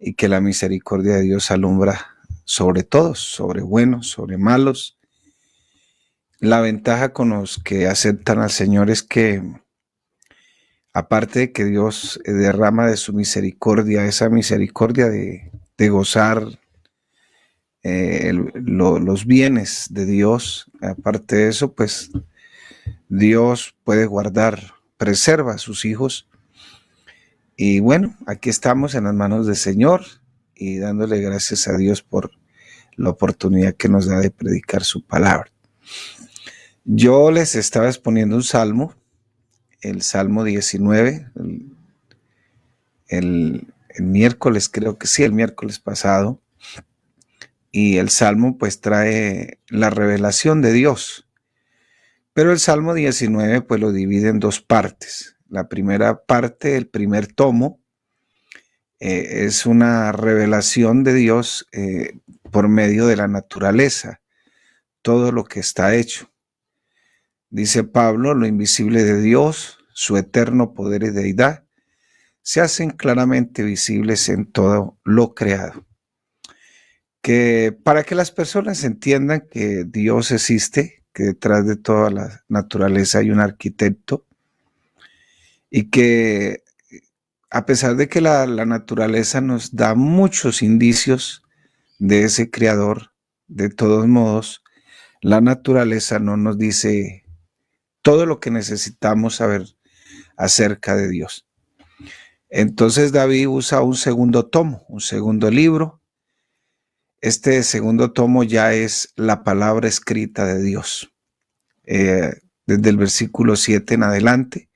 y que la misericordia de Dios alumbra sobre todos, sobre buenos, sobre malos. La ventaja con los que aceptan al Señor es que, aparte de que Dios derrama de su misericordia, esa misericordia de gozar los bienes de Dios, aparte de eso, pues Dios puede guardar, preserva a sus hijos. Y bueno, aquí estamos en las manos del Señor y dándole gracias a Dios por la oportunidad que nos da de predicar su palabra. Yo les estaba exponiendo un salmo, el Salmo 19, el miércoles, creo que sí, el miércoles pasado, y el salmo pues trae la revelación de Dios. Pero el Salmo 19 pues lo divide en dos partes. La primera parte, el primer tomo, es una revelación de Dios por medio de la naturaleza, todo lo que está hecho. Dice Pablo, lo invisible de Dios, su eterno poder y deidad, se hacen claramente visibles en todo lo creado. Que para que las personas entiendan que Dios existe, que detrás de toda la naturaleza hay un arquitecto, y que a pesar de que la naturaleza nos da muchos indicios de ese creador, de todos modos, la naturaleza no nos dice todo lo que necesitamos saber acerca de Dios. Entonces David usa un segundo tomo, un segundo libro. Este segundo tomo ya es la palabra escrita de Dios. Desde el versículo 7 en adelante.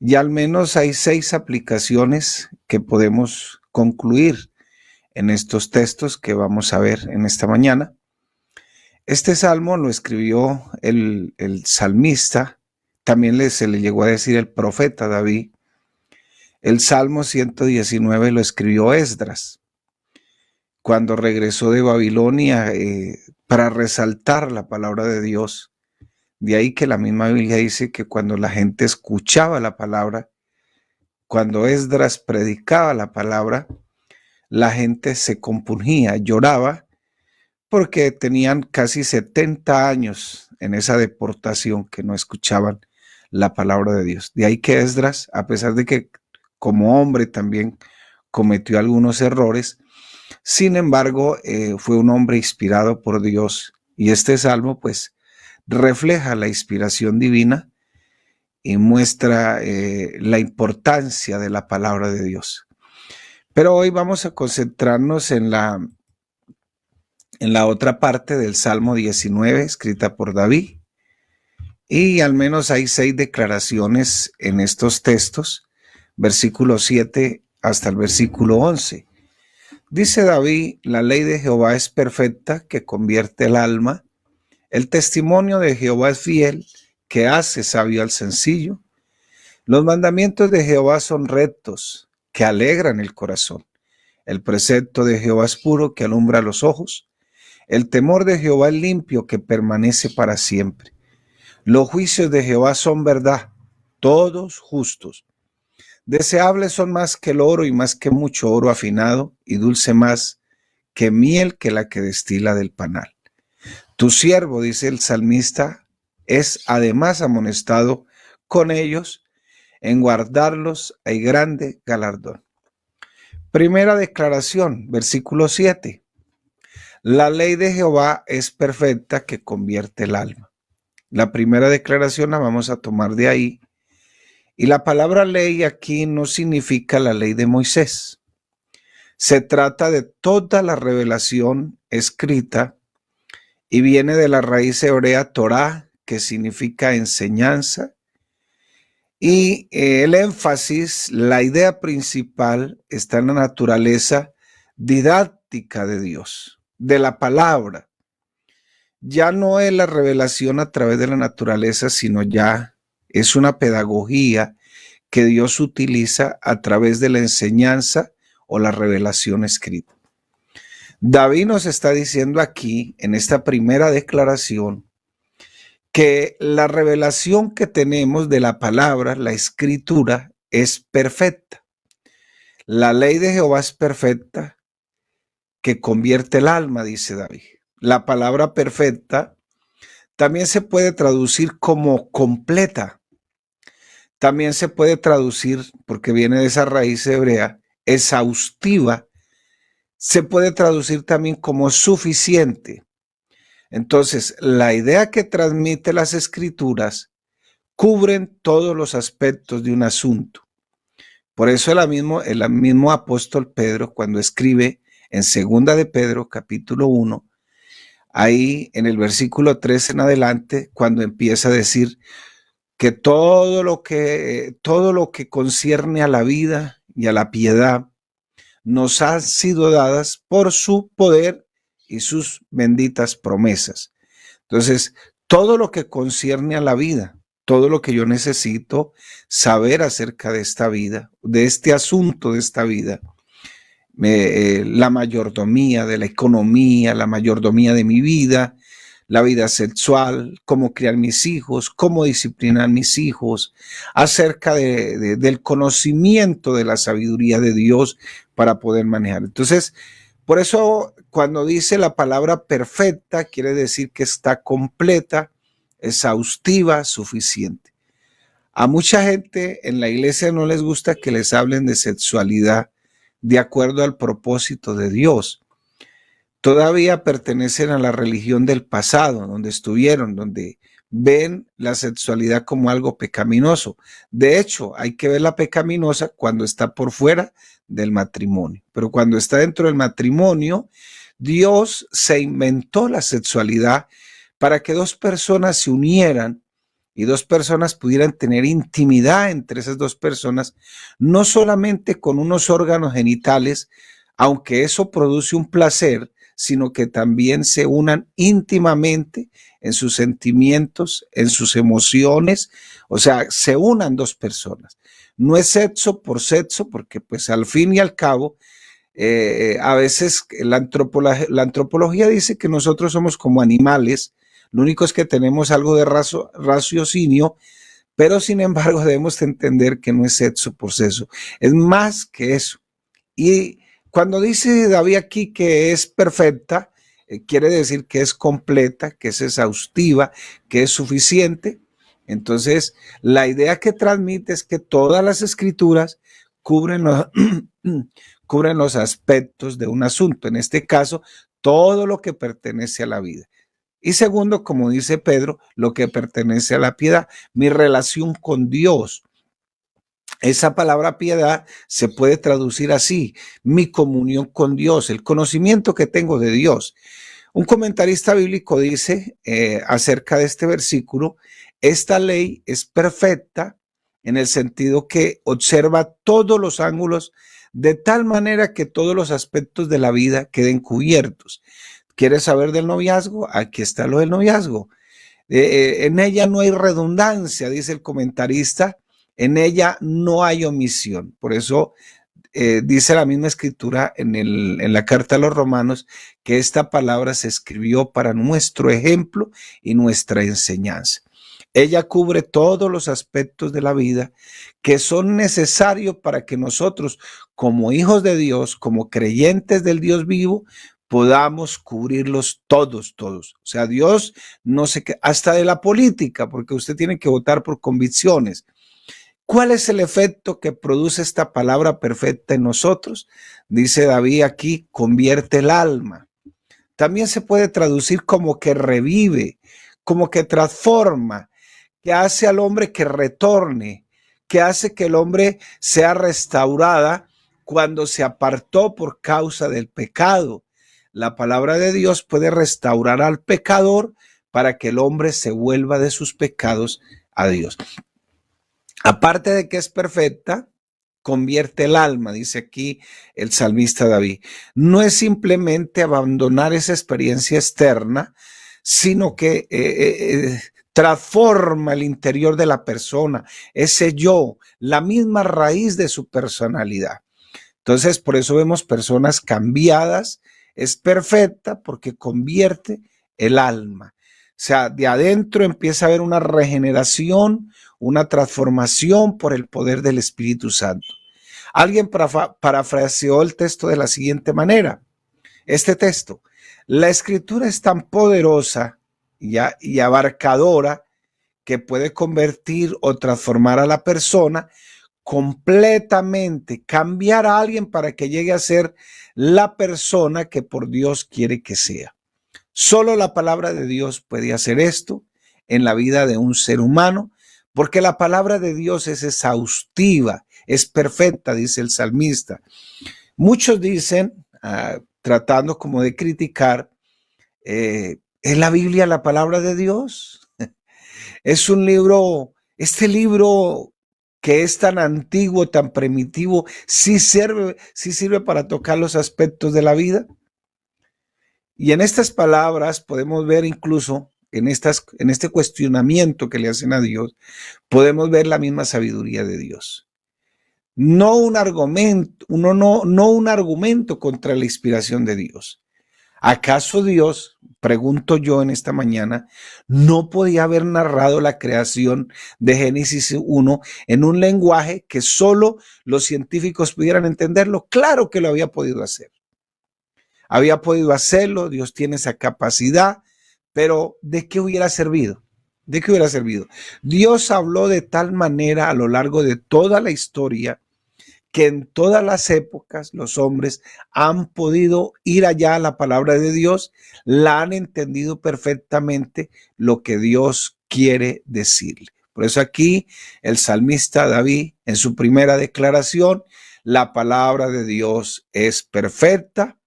Y al menos hay 6 aplicaciones que podemos concluir en estos textos que vamos a ver en esta mañana. Este salmo lo escribió el salmista, también se le llegó a decir el profeta David. El Salmo 119 lo escribió Esdras, cuando regresó de Babilonia para resaltar la palabra de Dios. De ahí que la misma Biblia dice que cuando la gente escuchaba la palabra, cuando Esdras predicaba la palabra, la gente se compungía, lloraba, porque tenían casi 70 años en esa deportación que no escuchaban la palabra de Dios. De ahí que Esdras, a pesar de que como hombre también cometió algunos errores, sin embargo, fue un hombre inspirado por Dios, y este salmo pues refleja la inspiración divina y muestra la importancia de la palabra de Dios. Pero hoy vamos a concentrarnos en la otra parte del Salmo 19, escrita por David, y al menos hay 6 declaraciones en estos textos, versículo 7 hasta el versículo 11. Dice David, la ley de Jehová es perfecta, que convierte el alma. El testimonio de Jehová es fiel, que hace sabio al sencillo. Los mandamientos de Jehová son rectos, que alegran el corazón. El precepto de Jehová es puro, que alumbra los ojos. El temor de Jehová es limpio, que permanece para siempre. Los juicios de Jehová son verdad, todos justos. Deseables son más que el oro y más que mucho oro afinado, y dulce más que miel que la que destila del panal. Tu siervo, dice el salmista, es además amonestado con ellos. En guardarlos hay grande galardón. Primera declaración, versículo 7. La ley de Jehová es perfecta, que convierte el alma. La primera declaración la vamos a tomar de ahí. Y la palabra ley aquí no significa la ley de Moisés. Se trata de toda la revelación escrita y viene de la raíz hebrea Torah, que significa enseñanza. Y el énfasis, la idea principal está en la naturaleza didáctica de Dios, de la palabra. Ya no es la revelación a través de la naturaleza, sino ya es una pedagogía que Dios utiliza a través de la enseñanza o la revelación escrita. David nos está diciendo aquí, en esta primera declaración, que la revelación que tenemos de la palabra, la escritura, es perfecta. La ley de Jehová es perfecta, que convierte el alma, dice David. La palabra perfecta también se puede traducir como completa. También se puede traducir, porque viene de esa raíz hebrea, exhaustiva. Se puede traducir también como suficiente. Entonces, la idea que transmite las escrituras cubren todos los aspectos de un asunto. Por eso el mismo apóstol Pedro, cuando escribe en segunda de Pedro, capítulo 1, ahí en el versículo 3 en adelante, cuando empieza a decir que todo lo que concierne a la vida y a la piedad nos han sido dadas por su poder y sus benditas promesas. Entonces, todo lo que concierne a la vida, todo lo que yo necesito saber acerca de esta vida, de este asunto de esta vida, la mayordomía de la economía, la mayordomía de mi vida, la vida sexual, cómo criar mis hijos, cómo disciplinar mis hijos, acerca del conocimiento de la sabiduría de Dios para poder manejar. Entonces, por eso cuando dice la palabra perfecta, quiere decir que está completa, exhaustiva, suficiente. A mucha gente en la iglesia no les gusta que les hablen de sexualidad de acuerdo al propósito de Dios. Todavía pertenecen a la religión del pasado, donde estuvieron, donde ven la sexualidad como algo pecaminoso. De hecho, hay que ver la pecaminosa cuando está por fuera del matrimonio. Pero cuando está dentro del matrimonio, Dios se inventó la sexualidad para que dos personas se unieran y dos personas pudieran tener intimidad entre esas dos personas, no solamente con unos órganos genitales, aunque eso produce un placer, sino que también se unan íntimamente en sus sentimientos, en sus emociones, o sea, se unan dos personas. No es sexo por sexo, porque pues al fin y al cabo, a veces la antropología dice que nosotros somos como animales, lo único es que tenemos algo de raciocinio, pero sin embargo debemos entender que no es sexo por sexo, es más que eso. Y cuando dice David aquí que es perfecta, quiere decir que es completa, que es exhaustiva, que es suficiente. Entonces, la idea que transmite es que todas las escrituras cubren cubren los aspectos de un asunto, en este caso, todo lo que pertenece a la vida. Y segundo, como dice Pedro, lo que pertenece a la piedad, mi relación con Dios. Esa palabra piedad se puede traducir así, mi comunión con Dios, el conocimiento que tengo de Dios. Un comentarista bíblico dice acerca de este versículo, esta ley es perfecta en el sentido que observa todos los ángulos de tal manera que todos los aspectos de la vida queden cubiertos. ¿Quieres saber del noviazgo? Aquí está lo del noviazgo. En ella no hay redundancia, dice el comentarista, en ella no hay omisión. Por eso dice la misma escritura en la carta a los romanos que esta palabra se escribió para nuestro ejemplo y nuestra enseñanza. Ella cubre todos los aspectos de la vida que son necesarios para que nosotros, como hijos de Dios, como creyentes del Dios vivo, podamos cubrirlos todos. O sea, Dios no se queda, hasta de la política, porque usted tiene que votar por convicciones. ¿Cuál es el efecto que produce esta palabra perfecta en nosotros? Dice David aquí, convierte el alma. También se puede traducir como que revive, como que transforma, que hace al hombre que retorne, que hace que el hombre sea restaurada cuando se apartó por causa del pecado. La palabra de Dios puede restaurar al pecador para que el hombre se vuelva de sus pecados a Dios. Aparte de que es perfecta, convierte el alma, dice aquí el salmista David. No es simplemente abandonar esa experiencia externa, sino que transforma el interior de la persona, ese yo, la misma raíz de su personalidad. Entonces, por eso vemos personas cambiadas. Es perfecta porque convierte el alma. O sea, de adentro empieza a haber una regeneración, una transformación por el poder del Espíritu Santo. Alguien parafraseó el texto de la siguiente manera. Este texto: la escritura es tan poderosa y abarcadora que puede convertir o transformar a la persona completamente, cambiar a alguien para que llegue a ser la persona que por Dios quiere que sea. Solo la palabra de Dios puede hacer esto en la vida de un ser humano, porque la palabra de Dios es exhaustiva, es perfecta, dice el salmista. Muchos dicen, tratando como de criticar, ¿es la Biblia la palabra de Dios? Es un libro, este libro que es tan antiguo, tan primitivo, sí sirve para tocar los aspectos de la vida. Y en estas palabras podemos ver incluso, en este cuestionamiento que le hacen a Dios, podemos ver la misma sabiduría de Dios. No un argumento, no un argumento contra la inspiración de Dios. ¿Acaso Dios, pregunto yo en esta mañana, no podía haber narrado la creación de Génesis 1 en un lenguaje que solo los científicos pudieran entenderlo? Claro que lo había podido hacer. Había podido hacerlo, Dios tiene esa capacidad, pero ¿de qué hubiera servido? ¿De qué hubiera servido? Dios habló de tal manera a lo largo de toda la historia que en todas las épocas los hombres han podido ir allá a la palabra de Dios, la han entendido perfectamente lo que Dios quiere decirle. Por eso aquí el salmista David, en su primera declaración, la palabra de Dios es perfecta,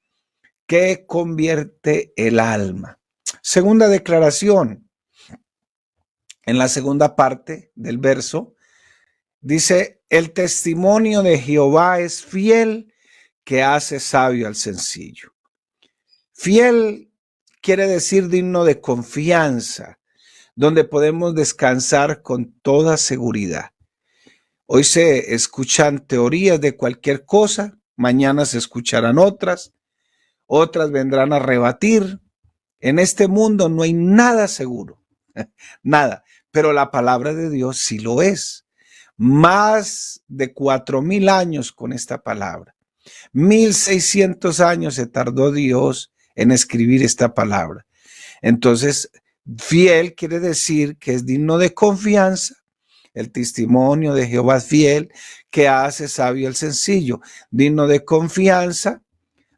que convierte el alma. Segunda declaración, en la segunda parte del verso, dice: el testimonio de Jehová es fiel, que hace sabio al sencillo. Fiel quiere decir digno de confianza, donde podemos descansar con toda seguridad. Hoy se escuchan teorías de cualquier cosa, mañana se escucharán otras vendrán a rebatir. En este mundo no hay nada seguro, nada, pero la palabra de Dios sí lo es. Más de 4,000 años con esta palabra. 1,600 años se tardó Dios en escribir esta palabra. Entonces, fiel quiere decir que es digno de confianza. El testimonio de Jehová es fiel, que hace sabio el sencillo. Digno de confianza.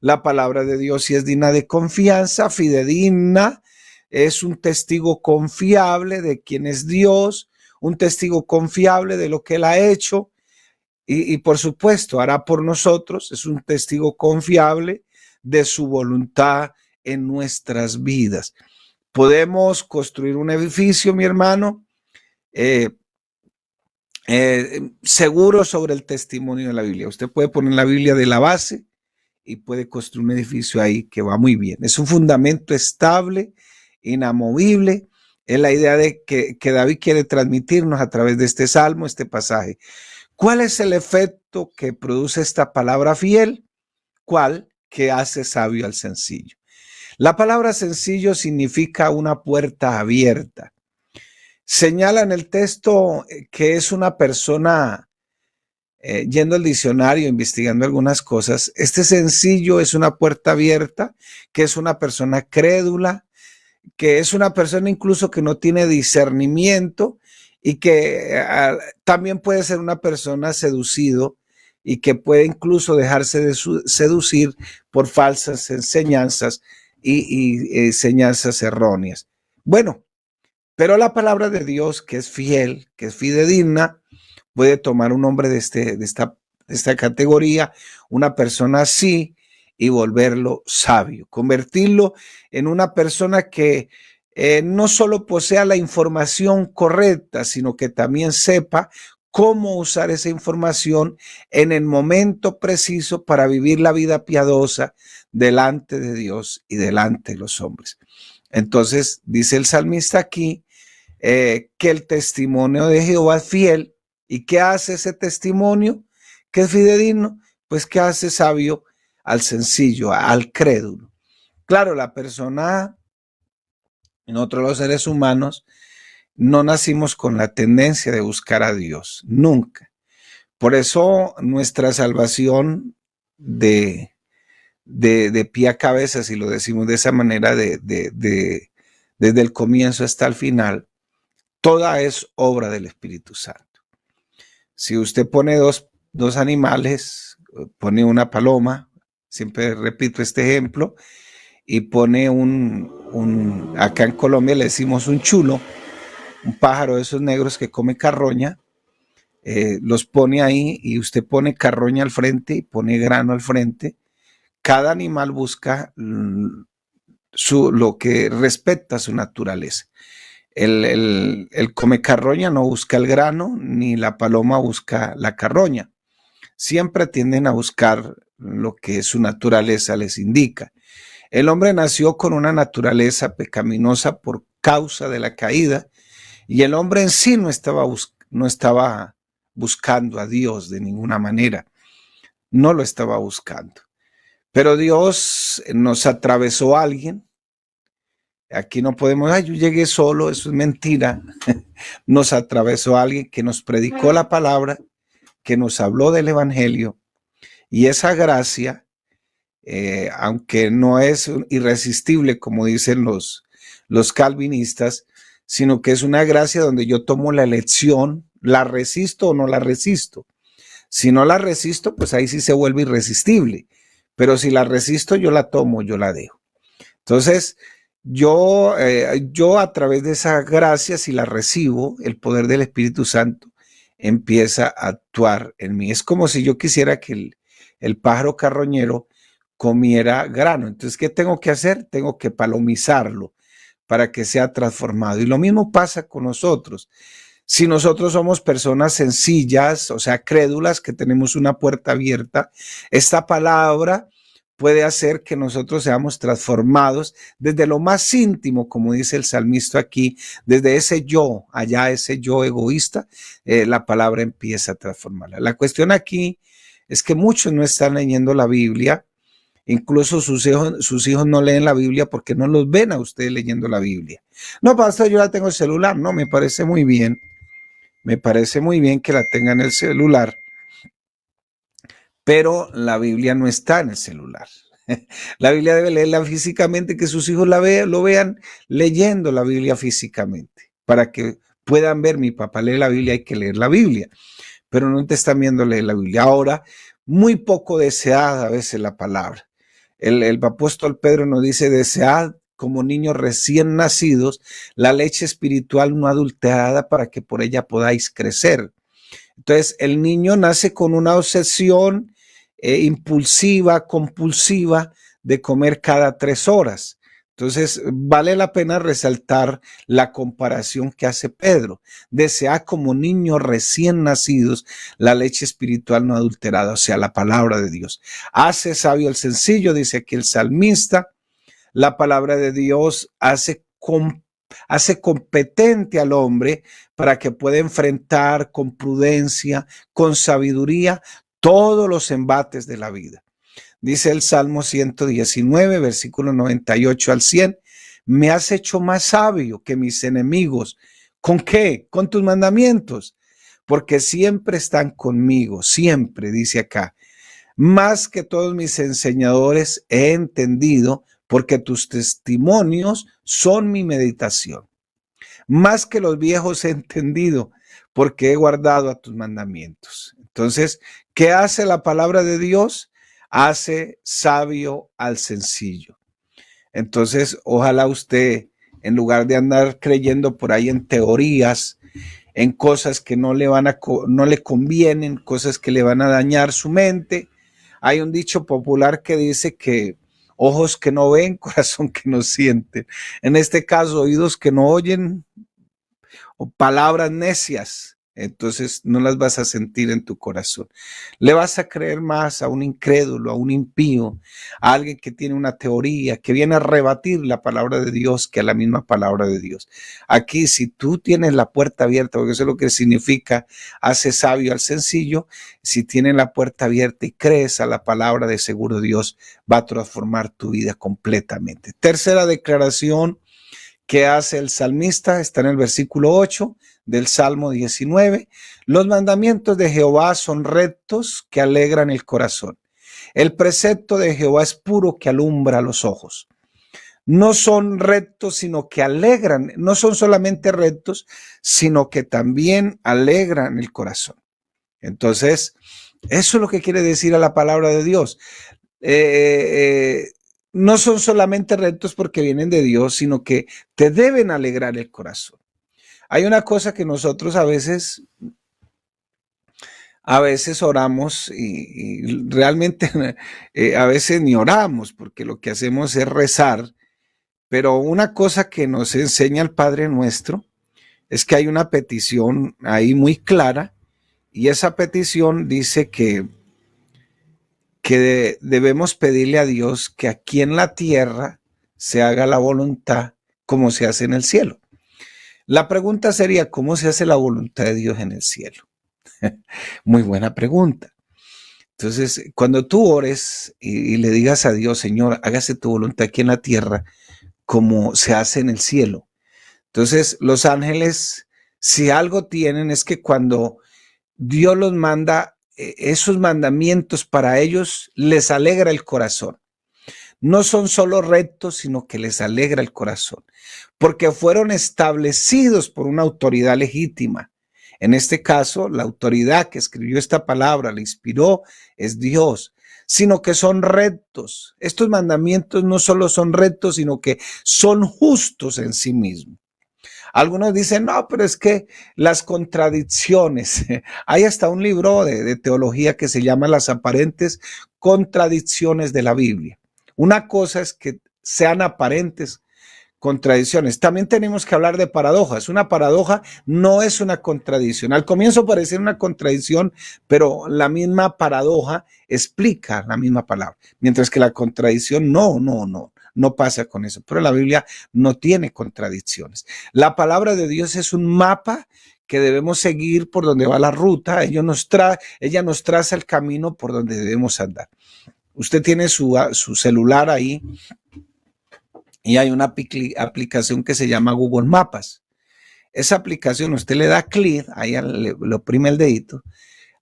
La palabra de Dios sí es digna de confianza, fidedigna. Es un testigo confiable de quién es Dios, un testigo confiable de lo que Él ha hecho y por supuesto hará por nosotros. Es un testigo confiable de su voluntad en nuestras vidas. Podemos construir un edificio, mi hermano, seguro sobre el testimonio de la Biblia. Usted puede poner la Biblia de la base y puede construir un edificio ahí que va muy bien. Es un fundamento estable, inamovible. Es la idea de que David quiere transmitirnos a través de este salmo, este pasaje. ¿Cuál es el efecto que produce esta palabra fiel? ¿Cuál? Que hace sabio al sencillo. La palabra sencillo significa una puerta abierta. Señala en el texto que es una persona, yendo al diccionario, investigando algunas cosas, este sencillo es una puerta abierta, que es una persona crédula, que es una persona incluso que no tiene discernimiento y que también puede ser una persona seducido y que puede incluso dejarse de seducir por falsas enseñanzas y enseñanzas erróneas. Bueno, pero la palabra de Dios, que es fiel, que es fidedigna, puede tomar un hombre de esta categoría, una persona así, y volverlo sabio, convertirlo en una persona que no solo posea la información correcta, sino que también sepa cómo usar esa información en el momento preciso para vivir la vida piadosa delante de Dios y delante de los hombres. Entonces, dice el salmista aquí, que el testimonio de Jehová es fiel. ¿Y qué hace ese testimonio que es fidedigno? Pues que hace sabio al sencillo, al crédulo. Claro, la persona, nosotros los seres humanos, no nacimos con la tendencia de buscar a Dios, nunca. Por eso nuestra salvación de pie a cabeza, si lo decimos de esa manera, desde el comienzo hasta el final, toda es obra del Espíritu Santo. Si usted pone dos animales, pone una paloma, siempre repito este ejemplo, y pone acá en Colombia le decimos un chulo, un pájaro de esos negros que come carroña, los pone ahí y usted pone carroña al frente y pone grano al frente. Cada animal busca lo que respecta a su naturaleza. El come carroña no busca el grano, ni la paloma busca la carroña. Siempre tienden a buscar lo que su naturaleza les indica. El hombre nació con una naturaleza pecaminosa por causa de la caída, y el hombre en sí no estaba buscando a Dios de ninguna manera. No lo estaba buscando. Pero Dios nos atravesó a alguien. Aquí no podemos, yo llegué solo, eso es mentira. Nos atravesó a alguien que nos predicó la palabra, que nos habló del evangelio, y esa gracia, aunque no es irresistible como dicen los calvinistas, sino que es una gracia donde yo tomo la elección, la resisto o no la resisto. Si no la resisto, pues ahí sí se vuelve irresistible, pero si la resisto, yo la tomo, yo la dejo. Entonces, yo a través de esa gracia, si la recibo, el poder del Espíritu Santo empieza a actuar en mí. Es como si yo quisiera que el pájaro carroñero comiera grano. Entonces, ¿qué tengo que hacer? Tengo que palomizarlo para que sea transformado. Y lo mismo pasa con nosotros. Si nosotros somos personas sencillas, o sea, crédulas, que tenemos una puerta abierta, esta palabra puede hacer que nosotros seamos transformados desde lo más íntimo, como dice el salmista aquí, desde ese yo, allá ese yo egoísta, la palabra empieza a transformarla. La cuestión aquí es que muchos no están leyendo la Biblia, incluso sus hijos no leen la Biblia porque no los ven a ustedes leyendo la Biblia. No, pastor, yo la tengo en el celular. No, me parece muy bien. Me parece muy bien que la tengan en el celular, pero la Biblia no está en el celular. La Biblia debe leerla físicamente, que sus hijos lo vean leyendo la Biblia físicamente, para que puedan ver, mi papá lee la Biblia, hay que leer la Biblia, pero no te están viendo leer la Biblia. Ahora, muy poco deseada a veces la palabra. El apóstol Pedro nos dice, desead como niños recién nacidos la leche espiritual no adulterada para que por ella podáis crecer. Entonces, el niño nace con una obsesión impulsiva, compulsiva de comer cada 3 horas. Entonces, vale la pena resaltar la comparación que hace Pedro. Desea como niños recién nacidos la leche espiritual no adulterada, o sea, la palabra de Dios. Hace sabio el sencillo, dice aquí el salmista. La palabra de Dios hace competente al hombre para que pueda enfrentar con prudencia, con sabiduría, todos los embates de la vida. Dice el Salmo 119, versículo 98 al 100, me has hecho más sabio que mis enemigos. ¿Con qué? Con tus mandamientos, porque siempre están conmigo, siempre, dice acá. Más que todos mis enseñadores he entendido, porque tus testimonios son mi meditación. Más que los viejos he entendido, porque he guardado a tus mandamientos. Entonces, ¿qué hace la palabra de Dios? Hace sabio al sencillo. Entonces, ojalá usted, en lugar de andar creyendo por ahí en teorías, en cosas que no le convienen, cosas que le van a dañar su mente. Hay un dicho popular que dice que ojos que no ven, corazón que no siente. En este caso, oídos que no oyen o palabras necias. Entonces no las vas a sentir en tu corazón. Le vas a creer más a un incrédulo, a un impío, a alguien que tiene una teoría, que viene a rebatir la palabra de Dios, que a la misma palabra de Dios. Aquí, si tú tienes la puerta abierta, porque eso es lo que significa, hace sabio al sencillo, si tienes la puerta abierta y crees a la palabra, de seguro Dios va a transformar tu vida completamente. Tercera declaración ¿Qué hace el salmista? Está en el versículo 8 del Salmo 19. Los mandamientos de Jehová son rectos que alegran el corazón. El precepto de Jehová es puro que alumbra los ojos. No son rectos, sino que alegran. No son solamente rectos, sino que también alegran el corazón. Entonces, eso es lo que quiere decir a la palabra de Dios. No son solamente rectos porque vienen de Dios, sino que te deben alegrar el corazón. Hay una cosa que nosotros a veces oramos y realmente a veces ni oramos porque lo que hacemos es rezar, pero una cosa que nos enseña el Padre Nuestro es que hay una petición ahí muy clara y esa petición dice que debemos pedirle a Dios que aquí en la tierra se haga la voluntad como se hace en el cielo. La pregunta sería, ¿cómo se hace la voluntad de Dios en el cielo? Muy buena pregunta. Entonces, cuando tú ores y le digas a Dios, Señor, hágase tu voluntad aquí en la tierra como se hace en el cielo. Entonces, los ángeles, si algo tienen es que cuando Dios los manda, esos mandamientos para ellos les alegra el corazón. No son solo rectos, sino que les alegra el corazón, porque fueron establecidos por una autoridad legítima. En este caso, la autoridad que escribió esta palabra, la inspiró, es Dios, sino que son rectos. Estos mandamientos no solo son rectos, sino que son justos en sí mismos. Algunos dicen, no, pero es que las contradicciones, hay hasta un libro de teología que se llama Las aparentes contradicciones de la Biblia. Una cosa es que sean aparentes contradicciones. También tenemos que hablar de paradojas. Una paradoja no es una contradicción. Al comienzo parece una contradicción, pero la misma paradoja explica la misma palabra. Mientras que la contradicción no pasa con eso. Pero la Biblia no tiene contradicciones. La palabra de Dios es un mapa que debemos seguir por donde va la ruta. Ella nos traza el camino por donde debemos andar. Usted tiene su celular ahí y hay una aplicación que se llama Google Mapas. Esa aplicación, usted le da clic, ahí le oprime el dedito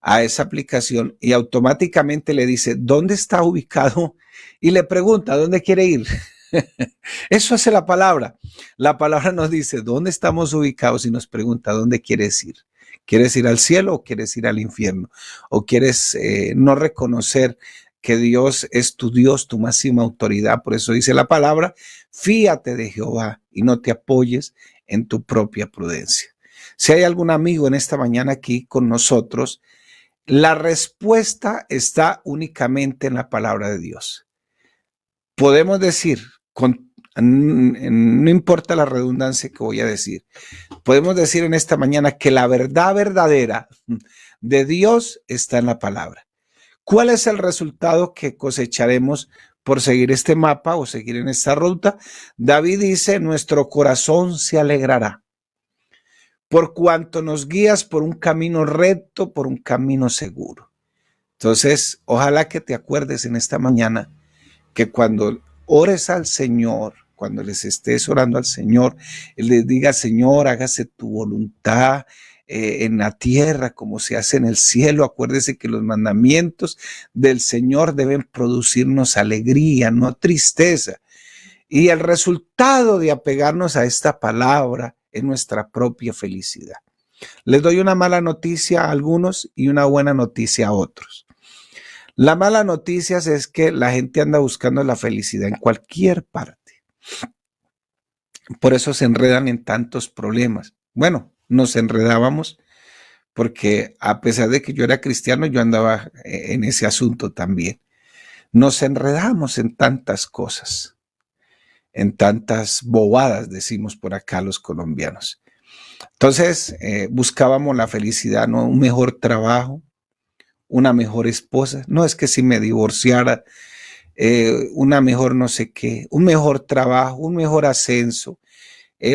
a esa aplicación y automáticamente le dice dónde está ubicado y le pregunta dónde quiere ir. Eso hace la palabra. La palabra nos dice dónde estamos ubicados y nos pregunta dónde quieres ir. ¿Quieres ir al cielo o quieres ir al infierno? ¿O quieres no reconocer que Dios es tu Dios, tu máxima autoridad? Por eso dice la palabra, fíate de Jehová y no te apoyes en tu propia prudencia. Si hay algún amigo en esta mañana aquí con nosotros, la respuesta está únicamente en la palabra de Dios. Podemos decir, no importa la redundancia que voy a decir, podemos decir en esta mañana que la verdad verdadera de Dios está en la palabra. ¿Cuál es el resultado que cosecharemos por seguir este mapa o seguir en esta ruta? David dice, nuestro corazón se alegrará por cuanto nos guías por un camino recto, por un camino seguro. Entonces, ojalá que te acuerdes en esta mañana que cuando ores al Señor, cuando les estés orando al Señor, les diga, Señor, hágase tu voluntad en la tierra como se hace en el cielo. Acuérdese que los mandamientos del Señor deben producirnos alegría, no tristeza. Y el resultado de apegarnos a esta palabra es nuestra propia felicidad. Les doy una mala noticia a algunos y una buena noticia a otros. La mala noticia es que la gente anda buscando la felicidad en cualquier parte. Por eso se enredan en tantos problemas. Bueno, nos enredábamos porque a pesar de que yo era cristiano, yo andaba en ese asunto también. Nos enredamos en tantas cosas, en tantas bobadas, decimos por acá los colombianos. Entonces, buscábamos la felicidad, ¿no? Un mejor trabajo, una mejor esposa. No es que si me divorciara, una mejor no sé qué, un mejor trabajo, un mejor ascenso,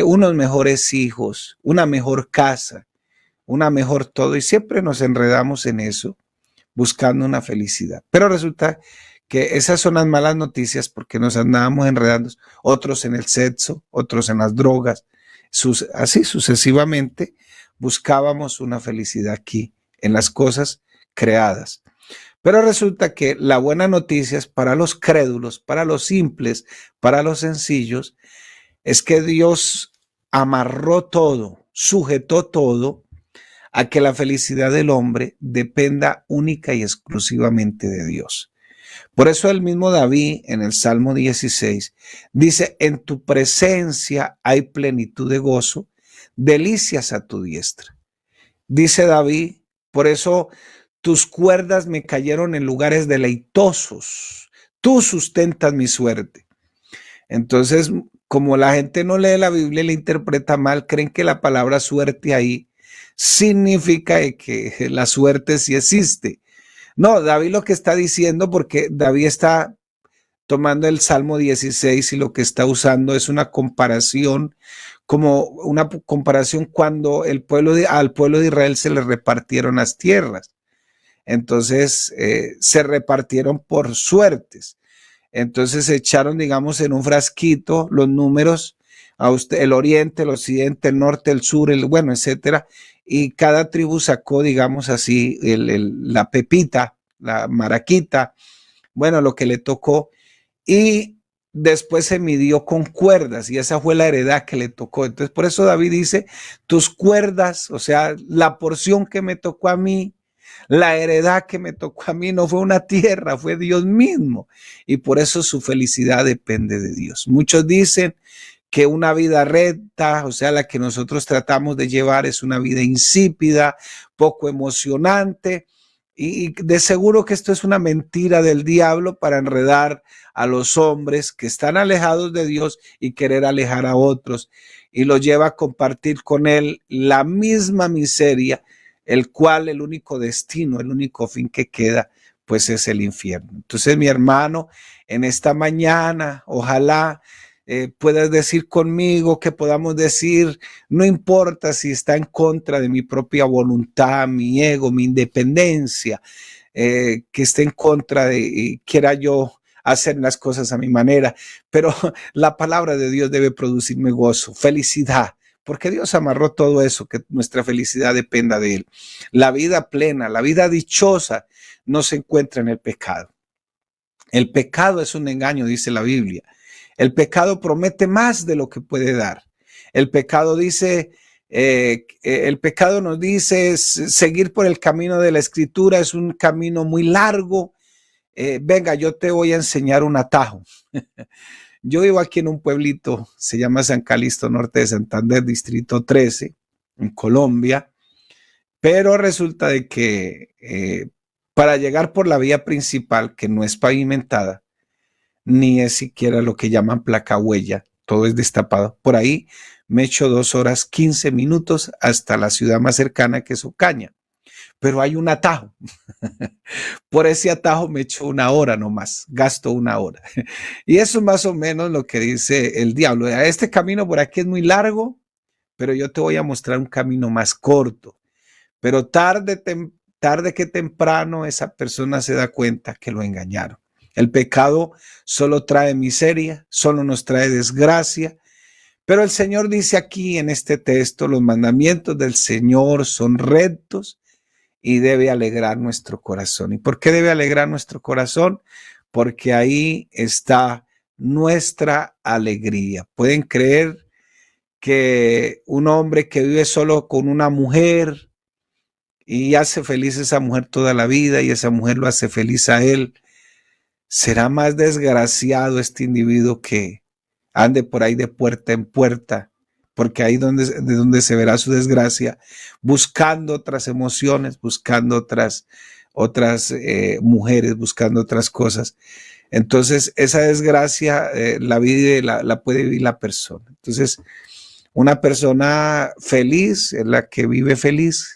unos mejores hijos, una mejor casa, una mejor todo. Y siempre nos enredamos en eso, buscando una felicidad. Pero resulta que esas son las malas noticias porque nos andábamos enredando, otros en el sexo, otros en las drogas, así sucesivamente buscábamos una felicidad aquí, en las cosas creadas. Pero resulta que la buena noticia es para los crédulos, para los simples, para los sencillos, es que Dios amarró todo, sujetó todo a que la felicidad del hombre dependa única y exclusivamente de Dios. Por eso el mismo David en el Salmo 16 dice, en tu presencia hay plenitud de gozo, delicias a tu diestra. Dice David, por eso tus cuerdas me cayeron en lugares deleitosos, tú sustentas mi suerte. Entonces, como la gente no lee la Biblia y la interpreta mal, creen que la palabra suerte ahí significa que la suerte sí existe. No, David lo que está diciendo, porque David está tomando el Salmo 16 y lo que está usando es una comparación, como una comparación cuando al pueblo de Israel se le repartieron las tierras. Entonces se repartieron por suertes. Entonces se echaron, digamos, en un frasquito los números, a usted, el oriente, el occidente, el norte, el sur, bueno, etcétera. Y cada tribu sacó, digamos así, la pepita, la maraquita, bueno, lo que le tocó. Y después se midió con cuerdas y esa fue la heredad que le tocó. Entonces, por eso David dice, tus cuerdas, o sea, la porción que me tocó a mí, la heredad que me tocó a mí no fue una tierra, fue Dios mismo. Y por eso su felicidad depende de Dios. Muchos dicen que una vida recta, o sea, la que nosotros tratamos de llevar es una vida insípida, poco emocionante. Y de seguro que esto es una mentira del diablo para enredar a los hombres que están alejados de Dios y querer alejar a otros. Y lo lleva a compartir con él la misma miseria, el cual el único destino, el único fin que queda, pues es el infierno. Entonces, mi hermano, en esta mañana, ojalá puedas decir conmigo, que podamos decir, no importa si está en contra de mi propia voluntad, mi ego, mi independencia, que esté en contra de, quiera yo hacer las cosas a mi manera, pero la palabra de Dios debe producirme gozo, felicidad, porque Dios amarró todo eso, que nuestra felicidad dependa de Él. La vida plena, la vida dichosa no se encuentra en el pecado. El pecado es un engaño, dice la Biblia. El pecado promete más de lo que puede dar. El pecado dice, el pecado nos dice seguir por el camino de la Escritura es un camino muy largo. Venga, yo te voy a enseñar un atajo. Yo vivo aquí en un pueblito, se llama San Calixto, norte de Santander, distrito 13, en Colombia, pero resulta de que para llegar por la vía principal, que no es pavimentada, ni es siquiera lo que llaman placa huella, todo es destapado. Por ahí me echo 2 horas 15 minutos hasta la ciudad más cercana, que es Ocaña, pero hay un atajo. Por ese atajo me echo 1 hora nomás, gasto 1 hora. Y eso es más o menos lo que dice el diablo. Este camino por aquí es muy largo, pero yo te voy a mostrar un camino más corto. Pero tarde que temprano esa persona se da cuenta que lo engañaron. El pecado solo trae miseria, solo nos trae desgracia. Pero el Señor dice aquí en este texto, los mandamientos del Señor son rectos y debe alegrar nuestro corazón. ¿Y por qué debe alegrar nuestro corazón? Porque ahí está nuestra alegría. Pueden creer que un hombre que vive solo con una mujer y hace feliz a esa mujer toda la vida y esa mujer lo hace feliz a él, será más desgraciado este individuo que ande por ahí de puerta en puerta, porque ahí de donde se verá su desgracia, buscando otras emociones, buscando otras mujeres, buscando otras cosas. Entonces, esa desgracia la puede vivir la persona. Entonces, una persona feliz es la que vive feliz,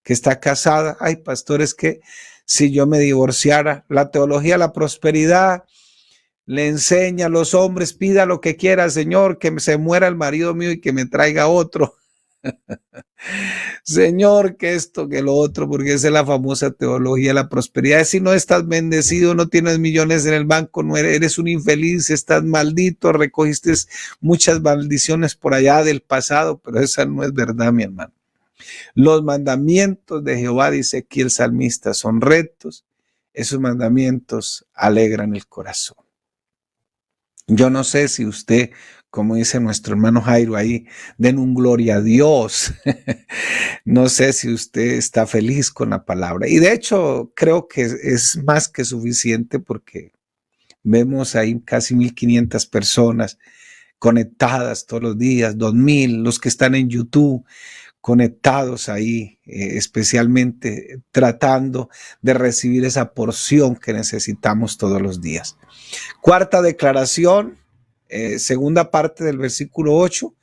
que está casada. Ay, pastores, que si yo me divorciara, la teología de la prosperidad le enseña a los hombres, pida lo que quiera, Señor, que se muera el marido mío y que me traiga otro. Señor, que esto, que lo otro, porque esa es la famosa teología de la prosperidad. Si no estás bendecido, no tienes millones en el banco, no eres un infeliz, estás maldito, recogiste muchas maldiciones por allá del pasado, pero esa no es verdad, mi hermano. Los mandamientos de Jehová, dice aquí el salmista, son rectos. Esos mandamientos alegran el corazón. Yo no sé si usted, como dice nuestro hermano Jairo ahí, den un gloria a Dios. No sé si usted está feliz con la palabra. Y de hecho, creo que es más que suficiente porque vemos ahí casi 1,500 personas conectadas todos los días, 2,000, los que están en YouTube conectados ahí, especialmente tratando de recibir esa porción que necesitamos todos los días. Cuarta declaración, segunda parte del versículo 8.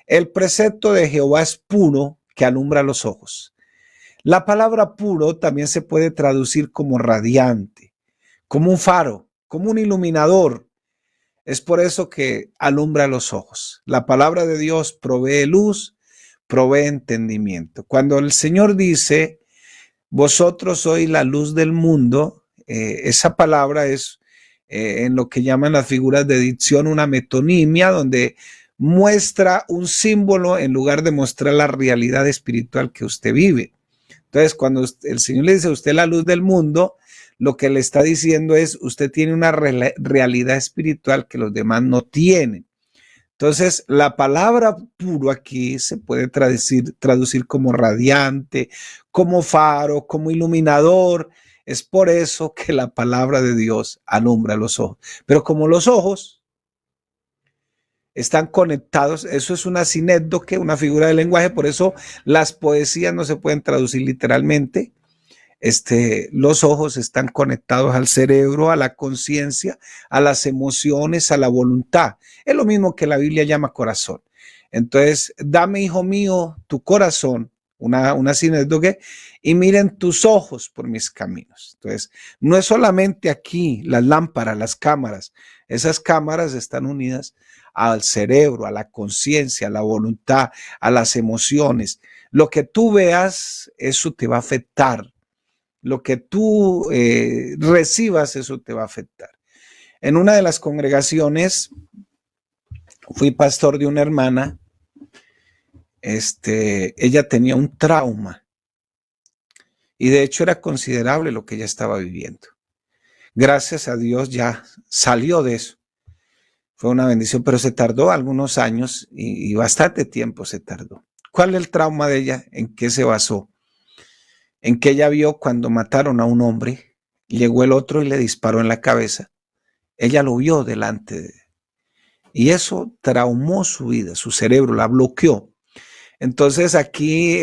El precepto de Jehová es puro, que alumbra los ojos. La palabra puro también se puede traducir como radiante, como un faro, como un iluminador. Es por eso que alumbra los ojos. La palabra de Dios provee luz, provee entendimiento. Cuando el Señor dice, vosotros sois la luz del mundo, esa palabra es en lo que llaman las figuras de dicción una metonimia, donde muestra un símbolo en lugar de mostrar la realidad espiritual que usted vive. Entonces, cuando el Señor le dice a usted la luz del mundo, lo que le está diciendo es, usted tiene una realidad espiritual que los demás no tienen. Entonces, la palabra puro aquí se puede traducir como radiante, como faro, como iluminador. Es por eso que la palabra de Dios alumbra los ojos. Pero como los ojos están conectados, eso es una sinécdoque, una figura de lenguaje, por eso las poesías no se pueden traducir literalmente. Los ojos están conectados al cerebro, a la conciencia, a las emociones, a la voluntad. Es lo mismo que la Biblia llama corazón. Entonces, dame, hijo mío, tu corazón, una sinécdoque, y miren tus ojos por mis caminos. Entonces, no es solamente aquí las lámparas, las cámaras. Esas cámaras están unidas al cerebro, a la conciencia, a la voluntad, a las emociones. Lo que tú veas, eso te va a afectar. Lo que tú recibas, eso te va a afectar. En una de las congregaciones, fui pastor de una hermana, ella tenía un trauma y de hecho era considerable lo que ella estaba viviendo. Gracias a Dios ya salió de eso. Fue una bendición, pero se tardó algunos años y bastante tiempo se tardó. ¿Cuál es el trauma de ella? ¿En qué se basó? En que ella vio cuando mataron a un hombre, llegó el otro y le disparó en la cabeza. Ella lo vio delante de él. Y eso traumó su vida, su cerebro, la bloqueó. Entonces aquí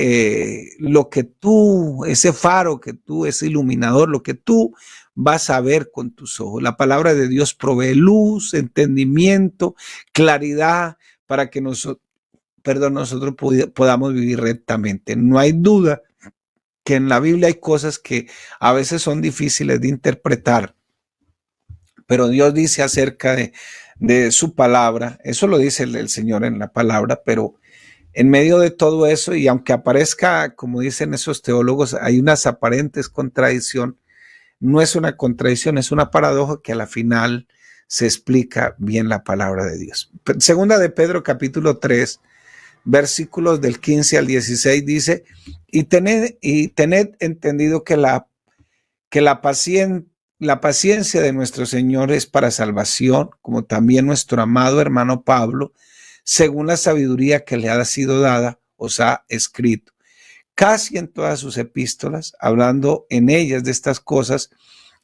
lo que tú, ese faro que tú, ese iluminador, lo que tú vas a ver con tus ojos. La palabra de Dios provee luz, entendimiento, claridad para que nosotros podamos vivir rectamente. No hay duda que en la Biblia hay cosas que a veces son difíciles de interpretar, pero Dios dice acerca de su palabra, eso lo dice el Señor en la palabra, pero en medio de todo eso, y aunque aparezca, como dicen esos teólogos, hay unas aparentes contradicciones, no es una contradicción, es una paradoja que a la final se explica bien la palabra de Dios. Segunda de Pedro, capítulo 3, versículos del 15 al 16 dice, y tened entendido que la paciencia de nuestro Señor es para salvación, como también nuestro amado hermano Pablo, según la sabiduría que le ha sido dada, os ha escrito. Casi en todas sus epístolas, hablando en ellas de estas cosas,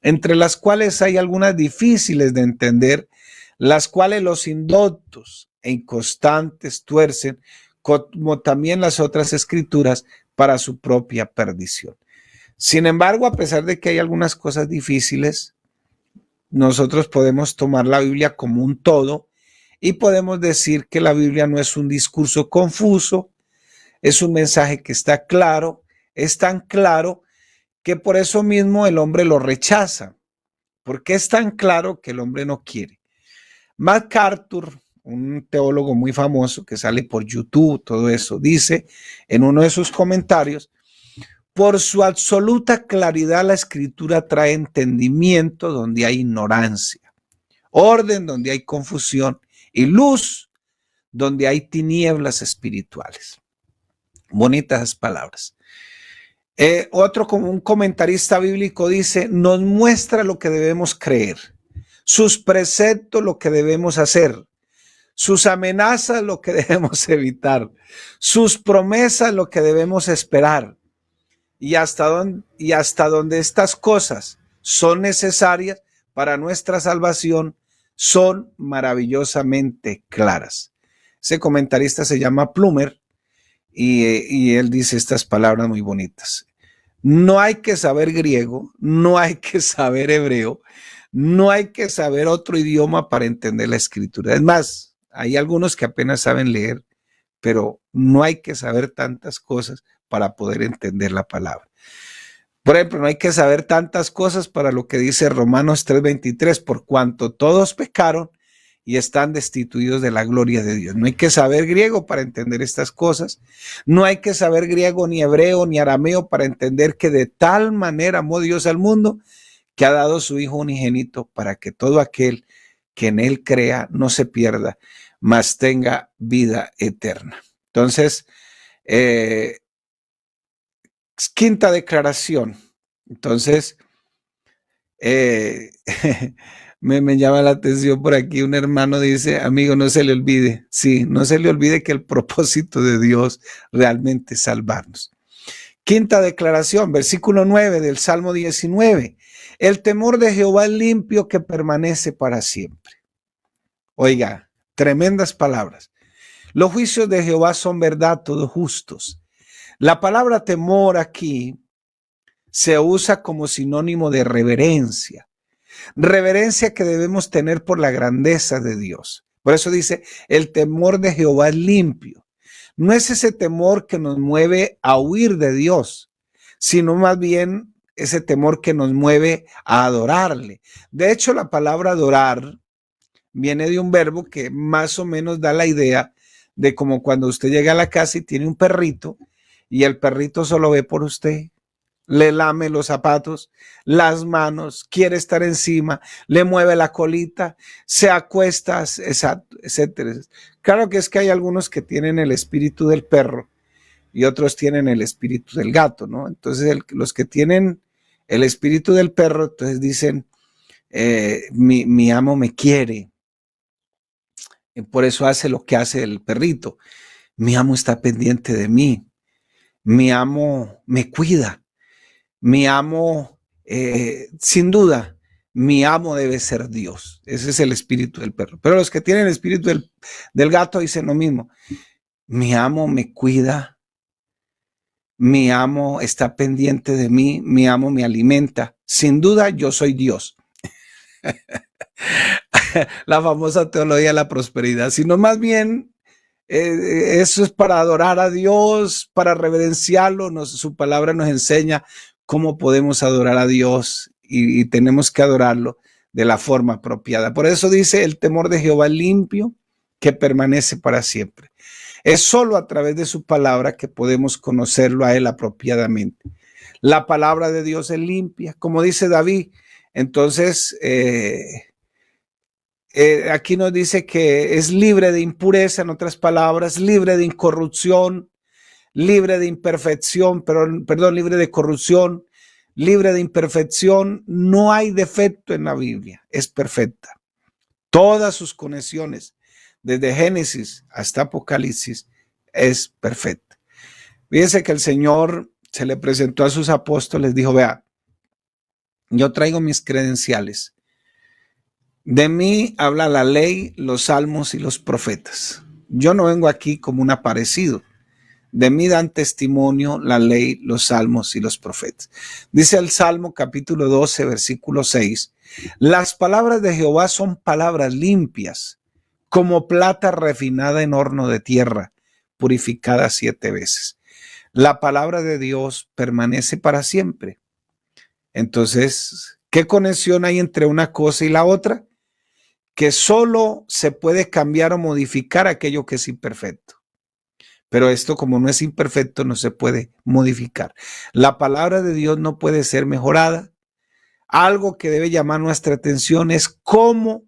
entre las cuales hay algunas difíciles de entender, las cuales los indoctos e inconstantes tuercen, como también las otras escrituras, para su propia perdición. Sin embargo, a pesar de que hay algunas cosas difíciles, nosotros podemos tomar la Biblia como un todo y podemos decir que la Biblia no es un discurso confuso, es un mensaje que está claro, es tan claro que por eso mismo el hombre lo rechaza, porque es tan claro que el hombre no quiere. MacArthur, un teólogo muy famoso que sale por YouTube, todo eso, dice en uno de sus comentarios: por su absoluta claridad la escritura trae entendimiento donde hay ignorancia, orden donde hay confusión y luz donde hay tinieblas espirituales. Bonitas palabras. Otro, como un comentarista bíblico, dice: nos muestra lo que debemos creer, sus preceptos lo que debemos hacer, sus amenazas lo que debemos evitar, sus promesas lo que debemos esperar, y hasta donde estas cosas son necesarias para nuestra salvación, son maravillosamente claras. Ese comentarista se llama Plumer y él dice estas palabras muy bonitas: no hay que saber griego, no hay que saber hebreo, no hay que saber otro idioma para entender la escritura. Es más, hay algunos que apenas saben leer, pero no hay que saber tantas cosas para poder entender la palabra. Por ejemplo, no hay que saber tantas cosas para lo que dice Romanos 3:23, por cuanto todos pecaron y están destituidos de la gloria de Dios. No hay que saber griego para entender estas cosas. No hay que saber griego, ni hebreo, ni arameo para entender que de tal manera amó Dios al mundo que ha dado su Hijo unigénito para que todo aquel que en él crea no se pierda, mas tenga vida eterna. Entonces, quinta declaración. Entonces, me llama la atención por aquí, un hermano dice: amigo, no se le olvide, sí, no se le olvide que el propósito de Dios realmente es salvarnos. Quinta declaración, versículo 9 del Salmo 19. El temor de Jehová es limpio, que permanece para siempre. Oiga, tremendas palabras. Los juicios de Jehová son verdad, todos justos. La palabra temor aquí se usa como sinónimo de reverencia. Reverencia que debemos tener por la grandeza de Dios. Por eso dice: el temor de Jehová es limpio. No es ese temor que nos mueve a huir de Dios, sino más bien ese temor que nos mueve a adorarle. De hecho, la palabra adorar viene de un verbo que más o menos da la idea de como cuando usted llega a la casa y tiene un perrito y el perrito solo ve por usted, le lame los zapatos, las manos, quiere estar encima, le mueve la colita, se acuesta, etcétera. Claro que es que hay algunos que tienen el espíritu del perro y otros tienen el espíritu del gato, ¿no? Entonces los que tienen el espíritu del perro, entonces dicen: mi amo me quiere, y por eso hace lo que hace el perrito. Mi amo está pendiente de mí, mi amo me cuida, mi amo, sin duda, mi amo debe ser Dios. Ese es el espíritu del perro. Pero los que tienen el espíritu del gato dicen lo mismo: mi amo me cuida, mi amo está pendiente de mí, mi amo me alimenta. Sin duda, yo soy Dios. La famosa teología de la prosperidad, sino más bien eso es para adorar a Dios, para reverenciarlo. Su palabra nos enseña cómo podemos adorar a Dios y tenemos que adorarlo de la forma apropiada. Por eso dice: el temor de Jehová es limpio, que permanece para siempre. Es solo a través de su palabra que podemos conocerlo a él apropiadamente. La palabra de Dios es limpia, como dice David. Entonces, aquí nos dice que es libre de impureza, en otras palabras, libre de incorrupción, libre de imperfección, perdón, libre de corrupción, libre de imperfección. No hay defecto en la Biblia, es perfecta. Todas sus conexiones, desde Génesis hasta Apocalipsis, es perfecta. Fíjense que el Señor se le presentó a sus apóstoles, dijo: vea, yo traigo mis credenciales. De mí habla la ley, los salmos y los profetas. Yo no vengo aquí como un aparecido. De mí dan testimonio la ley, los salmos y los profetas. Dice el Salmo capítulo 12, versículo 6. Las palabras de Jehová son palabras limpias, como plata refinada en horno de tierra, purificada 7 veces. La palabra de Dios permanece para siempre. Entonces, ¿qué conexión hay entre una cosa y la otra? que solo se puede cambiar o modificar aquello que es imperfecto. Pero esto, como no es imperfecto, no se puede modificar. La palabra de Dios no puede ser mejorada. Algo que debe llamar nuestra atención es cómo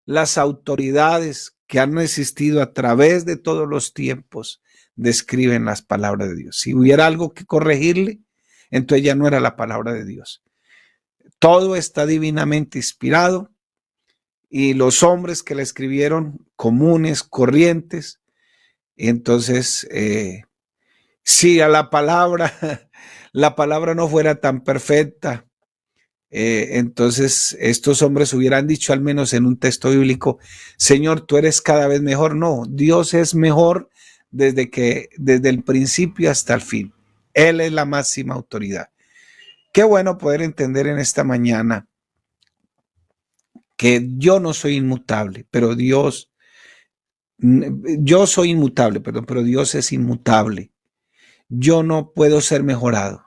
las autoridades que han existido a través de todos los tiempos describen las palabras de Dios. Si hubiera algo que corregirle, entonces ya no era la palabra de Dios. Todo está divinamente inspirado y los hombres que la escribieron, comunes, corrientes. Entonces, si a la palabra no fuera tan perfecta, entonces estos hombres hubieran dicho, al menos en un texto bíblico, Señor, tú eres cada vez mejor. No, Dios es mejor desde el principio hasta el fin. Él es la máxima autoridad. Qué bueno poder entender en esta mañana que yo no soy inmutable, pero yo soy inmutable, perdón, pero Dios es inmutable. Yo no puedo ser mejorado.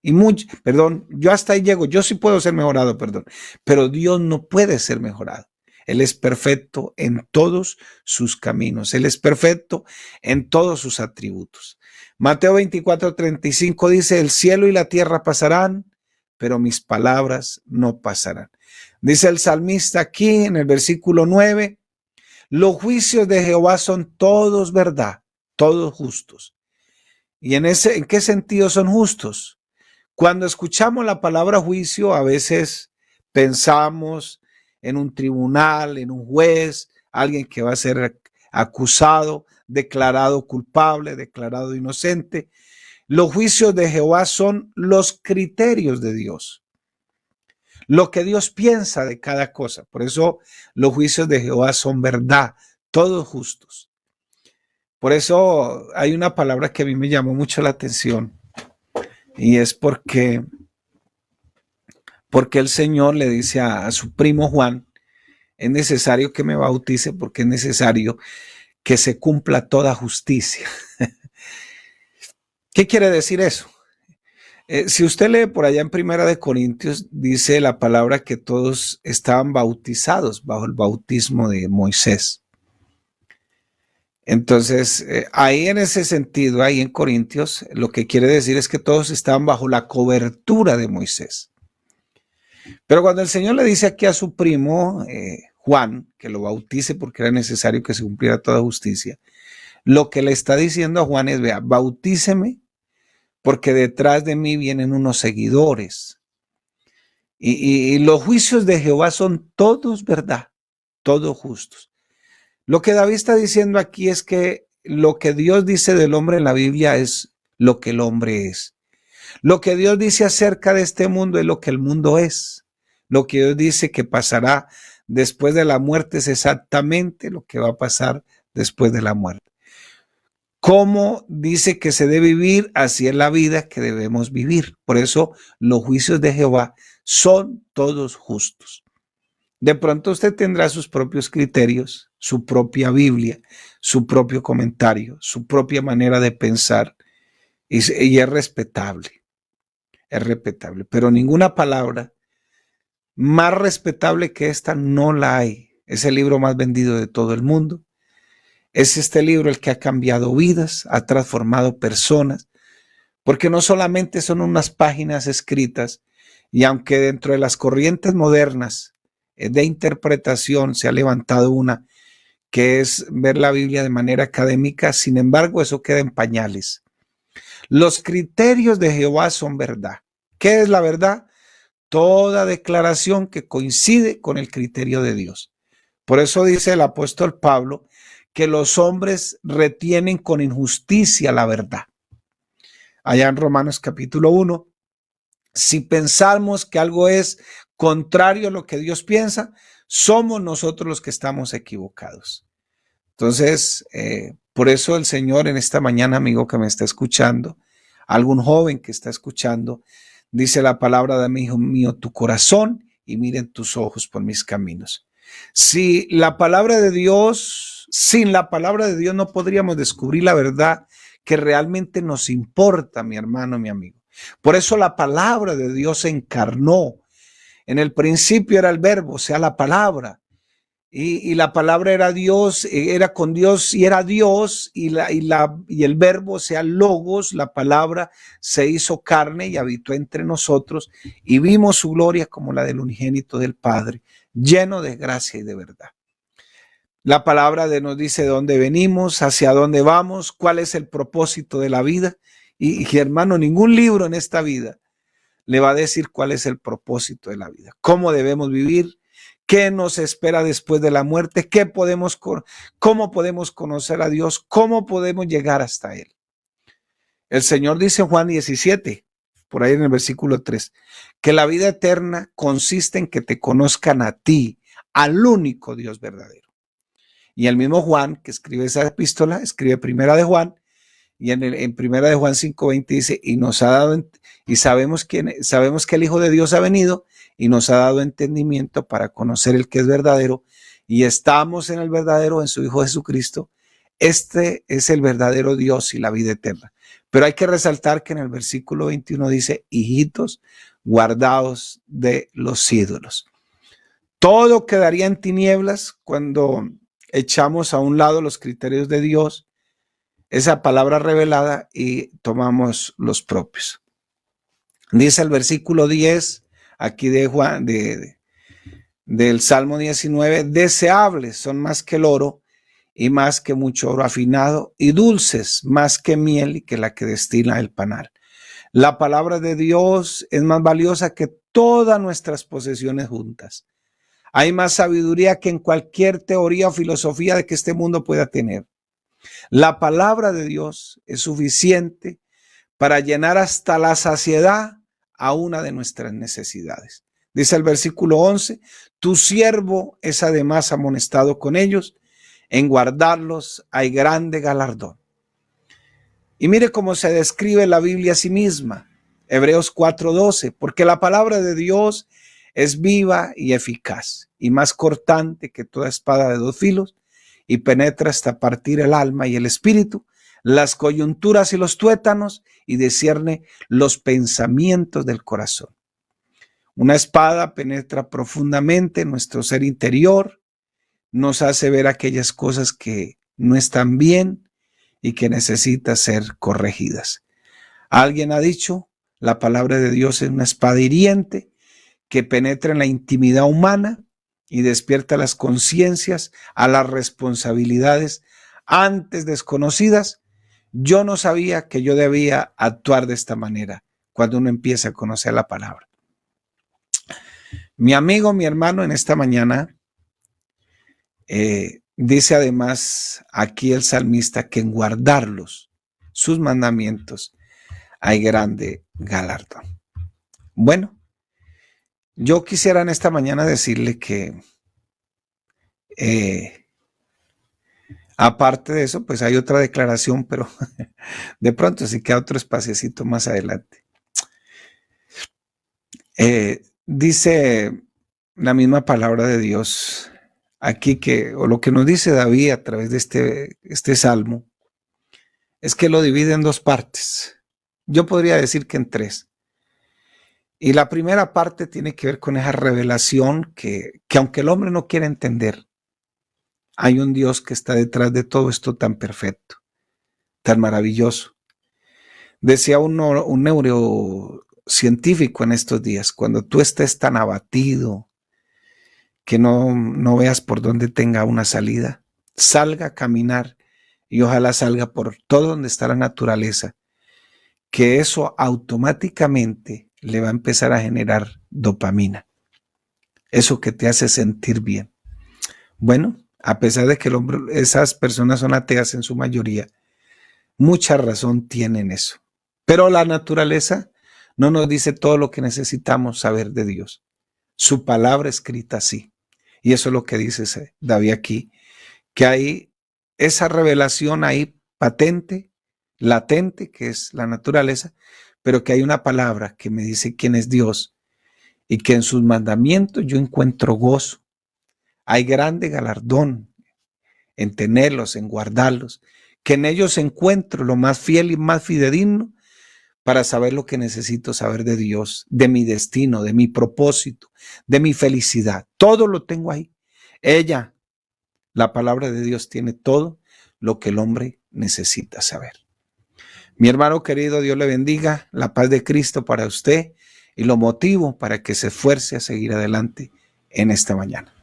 Yo hasta ahí llego, yo sí puedo ser mejorado, perdón, pero Dios no puede ser mejorado. Él es perfecto en todos sus caminos, Él es perfecto en todos sus atributos. Mateo 24:35 dice, el cielo y la tierra pasarán, pero mis palabras no pasarán. Dice el salmista aquí en el versículo 9, los juicios de Jehová son todos verdad, todos justos. ¿Y en qué sentido son justos? Cuando escuchamos la palabra juicio, a veces pensamos en un tribunal, en un juez, alguien que va a ser acusado, declarado culpable, declarado inocente. Los juicios de Jehová son los criterios de Dios, lo que Dios piensa de cada cosa. Por eso los juicios de Jehová son verdad, todos justos. Por eso hay una palabra que a mí me llamó mucho la atención y es porque el Señor le dice a su primo Juan, es necesario que me bautice porque es necesario que se cumpla toda justicia. ¿Qué quiere decir eso? Si usted lee por allá en Primera de Corintios, dice la palabra que todos estaban bautizados bajo el bautismo de Moisés. Entonces, ahí en ese sentido, ahí en Corintios, lo que quiere decir es que todos estaban bajo la cobertura de Moisés. Pero cuando el Señor le dice aquí a su primo Juan que lo bautice porque era necesario que se cumpliera toda justicia, lo que le está diciendo a Juan es, vea, bautíceme porque detrás de mí vienen unos seguidores. Y los juicios de Jehová son todos verdad, todos justos. Lo que David está diciendo aquí es que lo que Dios dice del hombre en la Biblia es lo que el hombre es. Lo que Dios dice acerca de este mundo es lo que el mundo es. Lo que Dios dice que pasará después de la muerte es exactamente lo que va a pasar después de la muerte. Cómo dice que se debe vivir, así es la vida que debemos vivir. Por eso los juicios de Jehová son todos justos. De pronto usted tendrá sus propios criterios, su propia Biblia, su propio comentario, su propia manera de pensar y es respetable. Es respetable, pero ninguna palabra más respetable que esta no la hay. Es el libro más vendido de todo el mundo. Es este libro el que ha cambiado vidas, ha transformado personas, porque no solamente son unas páginas escritas, y aunque dentro de las corrientes modernas de interpretación se ha levantado una que es ver la Biblia de manera académica, sin embargo eso queda en pañales. Los criterios de Jehová son verdad. ¿Qué es la verdad? Toda declaración que coincide con el criterio de Dios. Por eso dice el apóstol Pablo que los hombres retienen con injusticia la verdad. Allá en Romanos capítulo 1, si pensamos que algo es contrario a lo que Dios piensa, somos nosotros los que estamos equivocados. Entonces, por eso el Señor en esta mañana, amigo que me está escuchando, algún joven que está escuchando, dice la palabra de mi hijo mío, tu corazón y miren tus ojos por mis caminos. Si la palabra de Dios, sin la palabra de Dios no podríamos descubrir la verdad que realmente nos importa, mi hermano, mi amigo. Por eso la palabra de Dios se encarnó. En el principio era el verbo, o sea, la palabra. y la palabra era Dios, era con Dios y era Dios, y el verbo, o sea, logos, la palabra, se hizo carne y habitó entre nosotros, y vimos su gloria como la del unigénito del Padre, lleno de gracia y de verdad. La palabra nos dice de dónde venimos, hacia dónde vamos, cuál es el propósito de la vida. Y hermano, ningún libro en esta vida le va a decir cuál es el propósito de la vida, cómo debemos vivir, qué nos espera después de la muerte, cómo podemos conocer a Dios, cómo podemos llegar hasta Él. El Señor dice en Juan 17, por ahí en el versículo 3, que la vida eterna consiste en que te conozcan a ti, al único Dios verdadero. Y el mismo Juan, que escribe esa epístola, escribe Primera de Juan, y en Primera de Juan 5:20 dice, y nos ha dado, y sabemos que el Hijo de Dios ha venido y nos ha dado entendimiento para conocer el que es verdadero, y estamos en el verdadero, en su Hijo Jesucristo. Este es el verdadero Dios y la vida eterna. Pero hay que resaltar que en el versículo 21 dice, hijitos, guardaos de los ídolos. Todo quedaría en tinieblas cuando echamos a un lado los criterios de Dios, esa palabra revelada, y tomamos los propios. Dice el versículo 10 aquí de Juan, del Salmo 19, deseables son más que el oro y más que mucho oro afinado, y dulces más que miel y que la que destila el panal. La palabra de Dios es más valiosa que todas nuestras posesiones juntas. Hay más sabiduría que en cualquier teoría o filosofía de que este mundo pueda tener. La palabra de Dios es suficiente para llenar hasta la saciedad a una de nuestras necesidades. Dice el versículo 11, tu siervo es además amonestado con ellos, en guardarlos hay grande galardón. Y mire cómo se describe la Biblia a sí misma, Hebreos 4:12, porque la palabra de Dios es viva y eficaz, y más cortante que toda espada de dos filos, y penetra hasta partir el alma y el espíritu, las coyunturas y los tuétanos, y discierne los pensamientos del corazón. Una espada penetra profundamente en nuestro ser interior, nos hace ver aquellas cosas que no están bien y que necesitan ser corregidas. Alguien ha dicho, la palabra de Dios es una espada hiriente que penetra en la intimidad humana y despierta las conciencias a las responsabilidades antes desconocidas. Yo no sabía que yo debía actuar de esta manera cuando uno empieza a conocer la palabra. Mi amigo, mi hermano, en esta mañana dice además aquí el salmista que en guardarlos, sus mandamientos, hay grande galardón. Bueno, yo quisiera en esta mañana decirle que aparte de eso, pues hay otra declaración, pero de pronto sí queda otro espaciecito más adelante. Dice la misma palabra de Dios aquí o lo que nos dice David a través de este salmo, es que lo divide en dos partes. Yo podría decir que en tres. Y la primera parte tiene que ver con esa revelación que aunque el hombre no quiera entender, hay un Dios que está detrás de todo esto tan perfecto, tan maravilloso. Decía un neurocientífico en estos días, cuando tú estés tan abatido que no veas por dónde tenga una salida, salga a caminar y ojalá salga por todo donde está la naturaleza, que eso automáticamente le va a empezar a generar dopamina. Eso que te hace sentir bien. Bueno, a pesar de que esas personas son ateas en su mayoría, mucha razón tienen eso. Pero la naturaleza no nos dice todo lo que necesitamos saber de Dios. Su palabra escrita sí. Y eso es lo que dice David aquí, que hay esa revelación ahí patente, latente, que es la naturaleza, pero que hay una palabra que me dice quién es Dios y que en sus mandamientos yo encuentro gozo. Hay grande galardón en tenerlos, en guardarlos, que en ellos encuentro lo más fiel y más fidedigno para saber lo que necesito saber de Dios, de mi destino, de mi propósito, de mi felicidad. Todo lo tengo ahí. Ella, La palabra de Dios tiene todo lo que el hombre necesita saber. Mi hermano querido, Dios le bendiga, la paz de Cristo para usted y lo motivo para que se esfuerce a seguir adelante en esta mañana.